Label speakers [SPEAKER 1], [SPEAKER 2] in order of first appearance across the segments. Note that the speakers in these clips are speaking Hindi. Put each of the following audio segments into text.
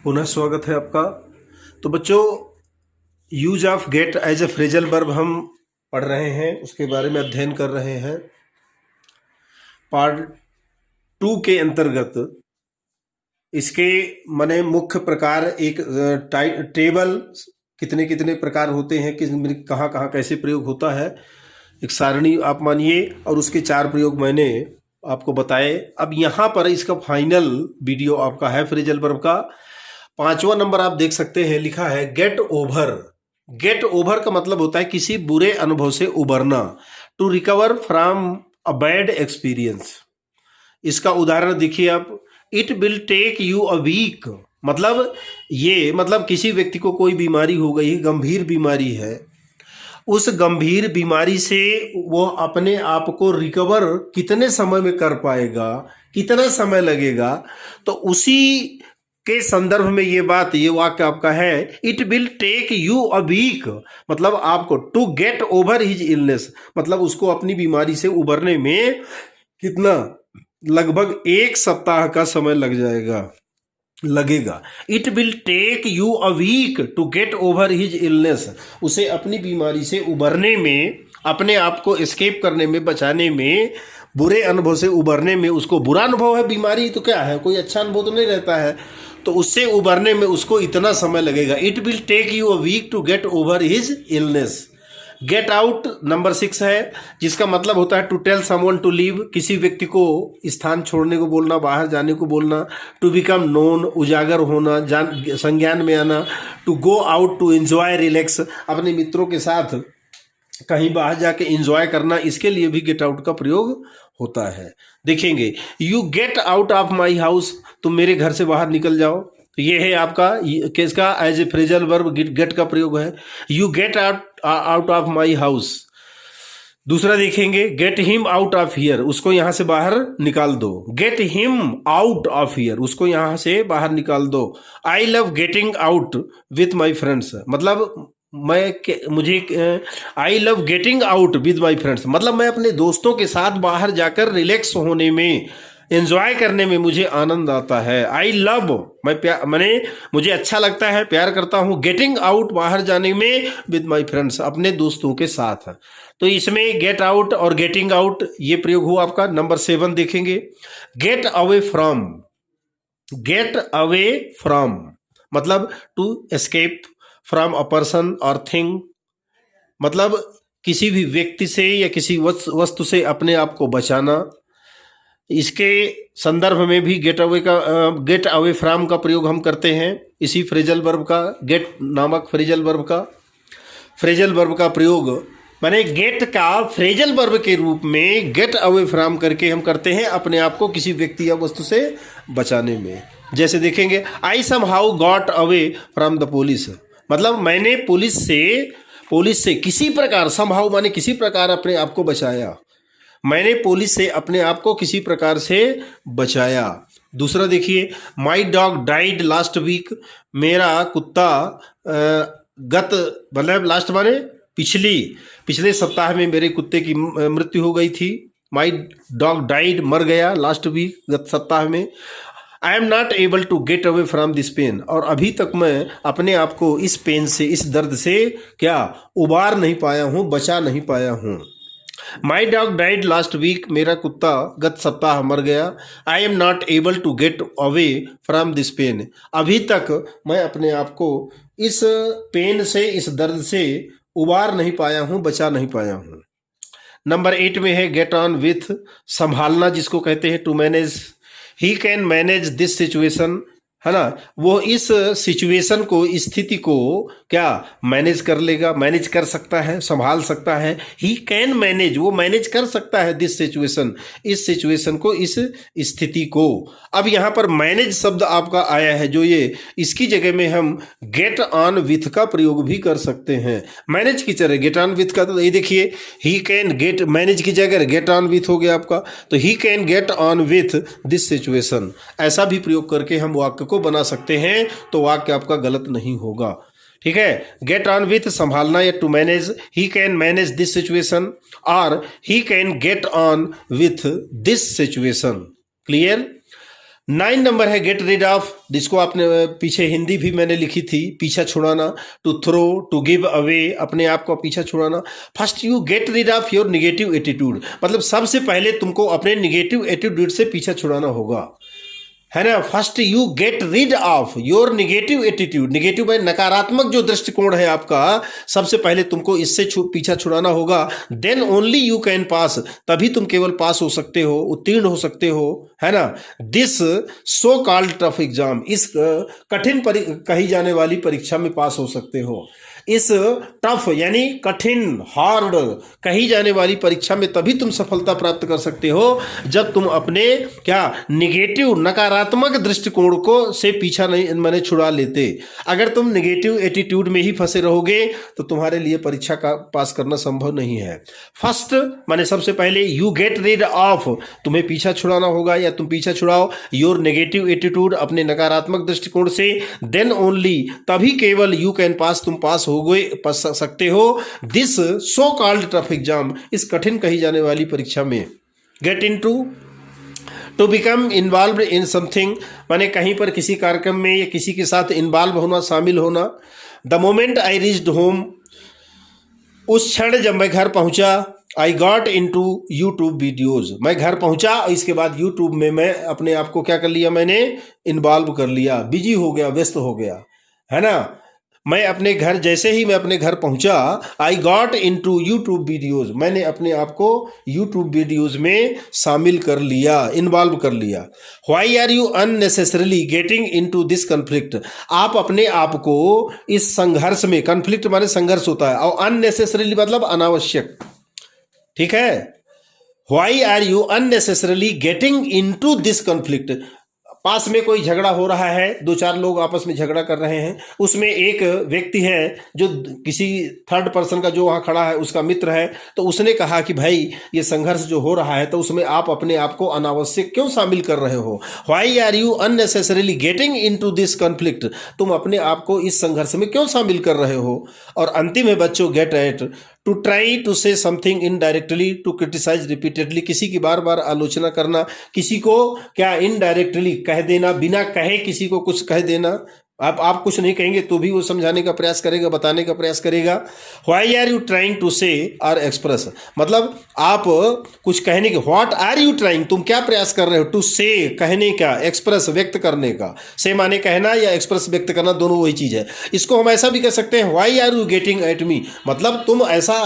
[SPEAKER 1] पुनः स्वागत है आपका। तो बच्चों, use of get as a phrasal verb हम पढ़ रहे हैं, उसके बारे में अध्ययन कर रहे हैं। पार्ट 2 के अंतर्गत इसके माने मुख्य प्रकार, एक टेबल कितने कितने प्रकार होते हैं, किस कहाँ कहाँ कैसे प्रयोग होता है, एक सारणी आप मानिए, और उसके 4 प्रयोग मैंने आपको बताए। अब यहाँ पर इसका फाइनल वीडियो आपका है फ्रेजल वर्ब का। 5वां नंबर आप देख सकते हैं, लिखा है गेट ओवर। गेट ओवर का मतलब होता है किसी बुरे अनुभव से उबरना, to recover from a bad experience. इसका उदाहरण देखिए आप, it will take you a week, मतलब किसी व्यक्ति को कोई बीमारी हो गई, गंभीर बीमारी है, उस गंभीर बीमारी से वो अपने आप को रिकवर कितने समय में कर पाएगा, कितना समय लगेगा। तो उसी के संदर्भ में ये वाक्य आपका है, it will take you a week, मतलब आपको to get over his illness, मतलब उसको अपनी बीमारी से उबरने में कितना, लगभग 1 सप्ताह का समय लगेगा। It will take you a week to get over his illness, उसे अपनी बीमारी से उबरने में, अपने आप को एस्केप करने में, बचाने में, बुरे अनुभव से उबरने में, उसको बुरा अनुभव है, बीमारी तो क्या है, कोई अच्छा अनुभव तो नहीं रहता है, तो उससे उबरने में उसको इतना समय लगेगा। It will take you a week to get over his illness. Get out number 6 है, जिसका मतलब होता है to tell someone to leave, किसी व्यक्ति को स्थान छोड़ने को बोलना, बाहर जाने को बोलना। टू बिकम नोन, उजागर होना, संज्ञान में आना। To go out to enjoy relax, अपने मित्रों के साथ कहीं बाहर जाके एंजॉय करना, इसके लिए भी गेट आउट का प्रयोग होता है। देखेंगे, you get out of my house, तुम मेरे घर से बाहर निकल जाओ, तो ये है आपका किसका, as a phrasal verb get का प्रयोग है। You get out of my house. दूसरा देखेंगे, get him out of here, उसको यहां से बाहर निकाल दो। Get him out of here, उसको यहां से बाहर निकाल दो। I love getting out with my friends, मतलब I love getting out with my friends, मतलब मैं अपने दोस्तों के साथ बाहर जाकर रिलैक्स होने में, एंजॉय करने में मुझे आनंद आता है। आई लव, मुझे अच्छा लगता है, प्यार करता हूँ। गेटिंग आउट, बाहर जाने में, विद माई फ्रेंड्स, अपने दोस्तों के साथ। तो इसमें गेट आउट और गेटिंग आउट ये प्रयोग हुआ आपका। नंबर 7 देखेंगे, get away from. Get away from मतलब to escape from a person और थिंग, मतलब किसी भी व्यक्ति से या किसी वस्तु से अपने आप को बचाना। इसके संदर्भ में भी गेट अवे फ्रॉम का प्रयोग हम करते हैं, इसी फ्रेजल वर्ब का, गेट नामक फ्रेजल वर्ब का प्रयोग, माने गेट का फ्रेजल वर्ब के रूप में गेट अवे फ्रॉम करके हम करते हैं अपने आप को किसी व्यक्ति या वस्तु से बचाने में। जैसे देखेंगे, I somehow got away from the police, मतलब मैंने पुलिस से किसी प्रकार, समहाउ माने किसी प्रकार अपने आप को बचाया, मैंने पुलिस से अपने आप को किसी प्रकार से बचाया। दूसरा देखिए, my dog died last week, मेरा कुत्ता मतलब लास्ट माने पिछले सप्ताह में मेरे कुत्ते की मृत्यु हो गई थी। माई डॉग डाइड, मर गया, लास्ट वीक, गत सप्ताह में। I am not able to get away from this pain, और अभी तक मैं अपने आप को इस पेन से, इस दर्द से क्या उबार नहीं पाया हूँ, बचा नहीं पाया हूँ। My dog died last week, मेरा कुत्ता गत सप्ताह मर गया। I am not able to get away from this pain, अभी तक मैं अपने आप को इस पेन से, इस दर्द से उबार नहीं पाया हूँ, बचा नहीं पाया हूँ। नंबर 8 में है गेट ऑन विथ, संभालना जिसको कहते हैं, to manage. He can manage this situation, है ना, वो इस सिचुएशन को, इस स्थिति को क्या मैनेज कर लेगा, मैनेज कर सकता है, संभाल सकता है। ही कैन मैनेज, वो मैनेज कर सकता है दिस सिचुएशन, इस सिचुएशन को, इस स्थिति को। अब यहाँ पर मैनेज शब्द आपका आया है, जो ये इसकी जगह में हम गेट ऑन विथ का प्रयोग भी कर सकते हैं। मैनेज की जगह गेट ऑन विथ का, तो ये देखिए, ही कैन गेट, मैनेज की जगह गेट ऑन विथ हो गया आपका, तो ही can get on with this situation, ऐसा भी प्रयोग करके हम वाक्य को बना सकते हैं, तो वाक्य आपका गलत नहीं होगा। ठीक है, गेट ऑन विथ संभालना या to manage, he can manage this situation, और he can get on with this situation. Clear. 9 number है गेट रिड ऑफ, जिसको आपने पीछे हिंदी भी मैंने लिखी थी, पीछा छुड़ाना, to throw, to give away, अपने आप को पीछा छुड़ाना। First you get rid of your negative attitude, मतलब सबसे पहले तुमको अपने निगेटिव एटीट्यूड से पीछा छुड़ाना होगा, है ना। First you get rid of your negative attitude, negative में नकारात्मक जो दृष्टिकोण है आपका, सबसे पहले तुमको इससे पीछा छुड़ाना होगा। Then only you can pass, तभी तुम केवल पास हो सकते हो, उत्तीर्ण हो सकते हो, है ना। This so called tough exam, इस कठिन कही जाने वाली परीक्षा में पास हो सकते हो। इस टफ यानी कठिन, हार्ड कही जाने वाली परीक्षा में तभी तुम सफलता प्राप्त कर सकते हो जब तुम अपने क्या निगेटिव नकारात्मक दृष्टिकोण को से पीछा नहीं मैंने छुड़ा लेते। अगर तुम निगेटिव एटीट्यूड में ही फंसे रहोगे तो तुम्हारे लिए परीक्षा का पास करना संभव नहीं है। फर्स्ट माने सबसे पहले यू गेट रिड ऑफ, तुम्हें पीछा छुड़ाना होगा या तुम पीछा छुड़ाओ योर नेगेटिव एटीट्यूड, अपने नकारात्मक दृष्टिकोण से। देन ओनली, तभी केवल यू कैन पास, तुम पास हो गए, पास सकते हो। This so called tough exam, इस कठिन कही जाने वाली परीक्षा में। Get in to become involve in something, माने कहीं पर किसी कार्यक्रम में या किसी के साथ इन्वॉल्व होना, शामिल होना। The moment I reached home, उस क्षण जब मैं घर पहुंचा। I got in to YouTube videos, मैं घर पहुंचा, इसके बाद यूट्यूब में मैं अपने आप को क्या कर लिया, मैंने इन्वॉल्व कर लिया, बिजी हो गया, व्यस्त हो गया, है ना। मैं अपने घर, जैसे ही मैं अपने घर पहुंचा, I got in to YouTube videos, मैंने अपने आप को यूट्यूब वीडियोज़ में शामिल कर लिया, इन्वॉल्व कर लिया। Why are you unnecessarily getting in to this conflict, आप अपने आप को इस संघर्ष में, कन्फ्लिक्ट माने संघर्ष होता है, और अननेसेसरली मतलब अनावश्यक, ठीक है। Why are you unnecessarily getting in to this conflict, पास में कोई झगड़ा हो रहा है, दो चार लोग आपस में झगड़ा कर रहे हैं, उसमें एक व्यक्ति है जो किसी थर्ड पर्सन का जो वहाँ खड़ा है उसका मित्र है, तो उसने कहा कि भाई ये संघर्ष जो हो रहा है तो उसमें आप अपने आप को अनावश्यक क्यों शामिल कर रहे हो। Why are you unnecessarily getting into this conflict, तुम अपने आप को इस संघर्ष में क्यों शामिल कर रहे हो। और अंतिम है बच्चों get at, to try to say something indirectly, to criticise repeatedly, किसी की बार बार आलोचना करना, किसी को क्या इनडायरेक्टली कह देना, बिना कहे किसी को कुछ कह देना। आप कुछ नहीं कहेंगे तो भी वो समझाने का प्रयास करेगा, बताने का प्रयास करेगा। Why are you trying to say और एक्सप्रेस, मतलब आप कुछ कहने के, व्हाट आर यू ट्राइंग, तुम क्या प्रयास कर रहे हो, टू से कहने का, एक्सप्रेस व्यक्त करने का, से माने कहना या एक्सप्रेस व्यक्त करना, दोनों वही चीज़ है। इसको हम ऐसा भी कह सकते हैं, why are you getting at me, मतलब तुम ऐसा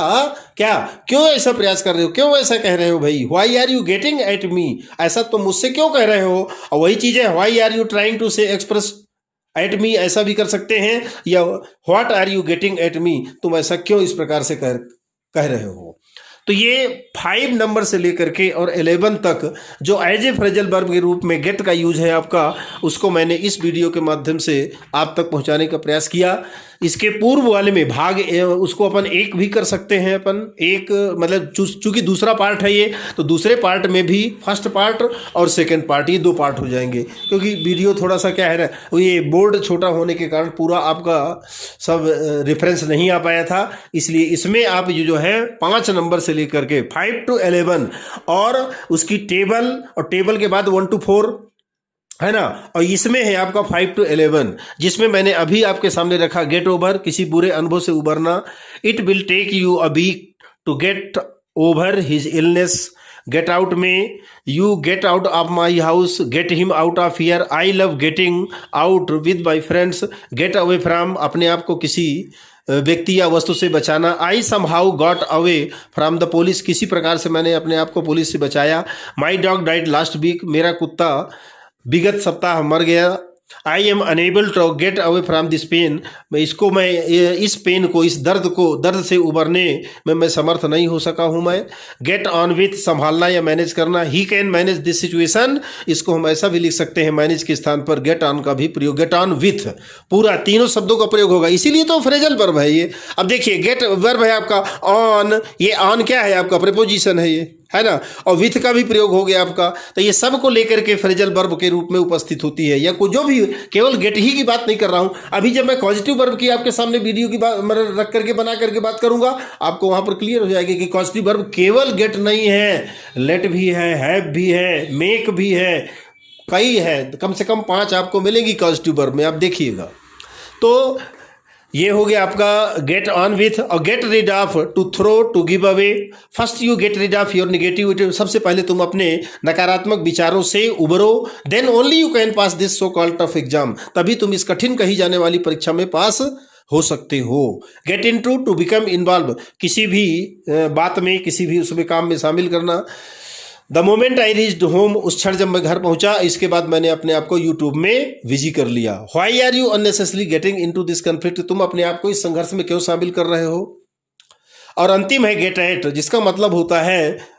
[SPEAKER 1] क्या, क्यों ऐसा प्रयास कर रहे हो, क्यों ऐसा कह रहे हो भाई। Why are you getting at me, ऐसा तुम मुझसे क्यों कह रहे हो। और वही चीज़ है why are you trying to say express at me, ऐसा भी कर सकते हैं, या what are you getting at me, तुम ऐसा क्यों इस प्रकार से कह रहे हो। तो ये 5 नंबर से लेकर के और 11 तक जो एज ए फ्रेजल वर्ब के रूप में गेट का यूज है आपका, उसको मैंने इस वीडियो के माध्यम से आप तक पहुंचाने का प्रयास किया। इसके पूर्व वाले में भाग उसको अपन एक भी कर सकते हैं, अपन एक मतलब चूंकि दूसरा पार्ट है ये, तो दूसरे पार्ट में भी फर्स्ट पार्ट और सेकंड पार्ट, ये 2 पार्ट हो जाएंगे, क्योंकि वीडियो थोड़ा सा क्या है ना, ये बोर्ड छोटा होने के कारण पूरा आपका सब रेफरेंस नहीं आ पाया था, इसलिए इसमें आप ये जो है 5 नंबर से लेकर के 5 to 11 और उसकी टेबल, और टेबल के बाद 1 to 4 है ना, और इसमें है आपका 5 to 11, जिसमें मैंने अभी आपके सामने रखा गेट ओवर, किसी बुरे अनुभव से उबरना। It will take you a week to get over his illness, get out में you get out of my house, get him out of here, I love getting out with my friends, get away from, अपने आप को किसी व्यक्ति या वस्तु से बचाना। I somehow got away from the police, किसी प्रकार से मैंने अपने आप को पुलिस से बचाया। My dog died last week, मेरा कुत्ता विगत सप्ताह मर गया। I am unable to get away from this pain, मैं इस पेन को, इस दर्द से उबरने में मैं समर्थ नहीं हो सका हूँ मैं। गेट ऑन विथ, संभालना या मैनेज करना। ही कैन मैनेज दिस सिचुएशन, इसको हम ऐसा भी लिख सकते हैं, मैनेज के स्थान पर गेट ऑन का भी प्रयोग, गेट ऑन विथ, पूरा तीनों शब्दों का प्रयोग होगा, इसीलिए तो फ्रेजल वर्ब है ये। अब देखिए गेट वर्ब है आपका ऑन, ये ऑन क्या है आपका, प्रीपोजिशन है ये, है ना, और विथ का भी प्रयोग हो गया आपका, तो ये सब को लेकर के फ्रेजल वर्ब के रूप में उपस्थित होती है, या कोई जो भी, केवल गेट ही की बात नहीं कर रहा हूं। अभी जब मैं पॉजिटिव वर्ब की आपके सामने वीडियो की बात रख करके बना करके बात करूंगा, आपको वहां पर क्लियर हो जाएगी कि पॉजिटिव वर्ब केवल गेट नहीं है, लेट भी है, हैव भी है, मेक भी है, कई हैं, कम से कम 5 आपको मिलेंगी कॉजेटिव वर्ब में, आप देखिएगा। तो ये हो गया आपका गेट ऑन विथ और get rid of, to throw, to give away. First you get rid of your negativity, सबसे पहले तुम अपने नकारात्मक विचारों से उबरो। Then only you can pass this so called tough exam, तभी तुम इस कठिन कही जाने वाली परीक्षा में पास हो सकते हो। Get in to become involve, किसी भी बात में, किसी भी उसमें काम में शामिल करना। The moment I reached home, उस क्षण जब मैं घर पहुंचा, इसके बाद मैंने अपने आप को यूट्यूब में बिजी कर लिया। Why are you unnecessary getting into this conflict, तुम अपने आप को इस संघर्ष में क्यों शामिल कर रहे हो। और अंतिम है गेट एट, जिसका मतलब होता है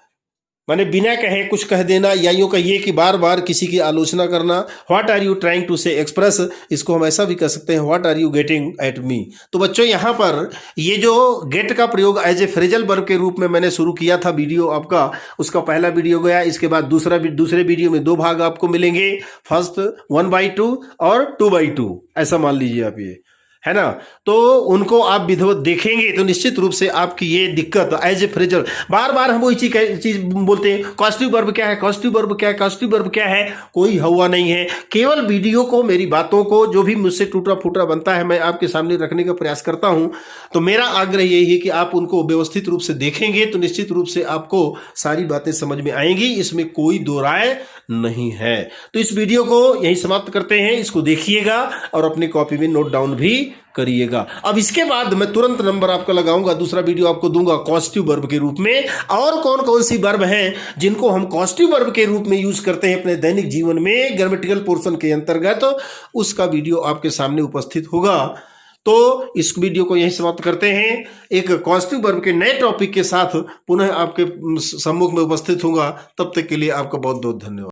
[SPEAKER 1] माने बिना कहे कुछ कह देना, या यूँ कहिए कि बार बार किसी की आलोचना करना। What are you trying to say express, इसको हम ऐसा भी कह सकते हैं what are you getting at me. तो बच्चों यहाँ पर ये जो गेट का प्रयोग एज ए फ्रेजल वर्ब के रूप में मैंने शुरू किया था वीडियो आपका, उसका पहला वीडियो गया, इसके बाद दूसरे वीडियो में 2 भाग आपको मिलेंगे। फर्स्ट 1/2 और 2/2, ऐसा मान लीजिए आप, ये है ना। तो उनको आप विधिवत देखेंगे तो निश्चित रूप से आपकी ये दिक्कत एज ए फ्रेजल, बार बार हम वही चीज बोलते हैं, कॉजेटिव वर्ब क्या है, कॉजेटिव वर्ब क्या है, कॉजेटिव वर्ब क्या है, कोई हवा नहीं है। केवल वीडियो को, मेरी बातों को, जो भी मुझसे टूटा फूटा बनता है, मैं आपके सामने रखने का प्रयास करता हूं। तो मेरा आग्रह यही है कि आप उनको व्यवस्थित रूप से देखेंगे तो निश्चित रूप से आपको सारी बातें समझ में आएंगी, इसमें कोई दो राय नहीं है। तो इस वीडियो को यहीं समाप्त करते हैं, इसको देखिएगा और अपनी कॉपी में नोट डाउन भी करिएगा। अब इसके बाद मैं तुरंत नंबर आपको लगाऊंगा, दूसरा वीडियो आपको दूंगा कॉजेटिव वर्ब के रूप में, और कौन कौन सी वर्ब हैं जिनको हम पॉजिटिव वर्ब के रूप में यूज करते हैं अपने दैनिक जीवन में ग्रामेटिकल पोर्शन के अंतर्गत, उसका वीडियो आपके सामने उपस्थित होगा। तो इस वीडियो को यहीं समाप्त करते हैं। एक पॉजिटिव वर्ब के नए टॉपिक के साथ पुनः आपके सम्मुख में उपस्थित होगा। तब तक के लिए आपका बहुत बहुत धन्यवाद।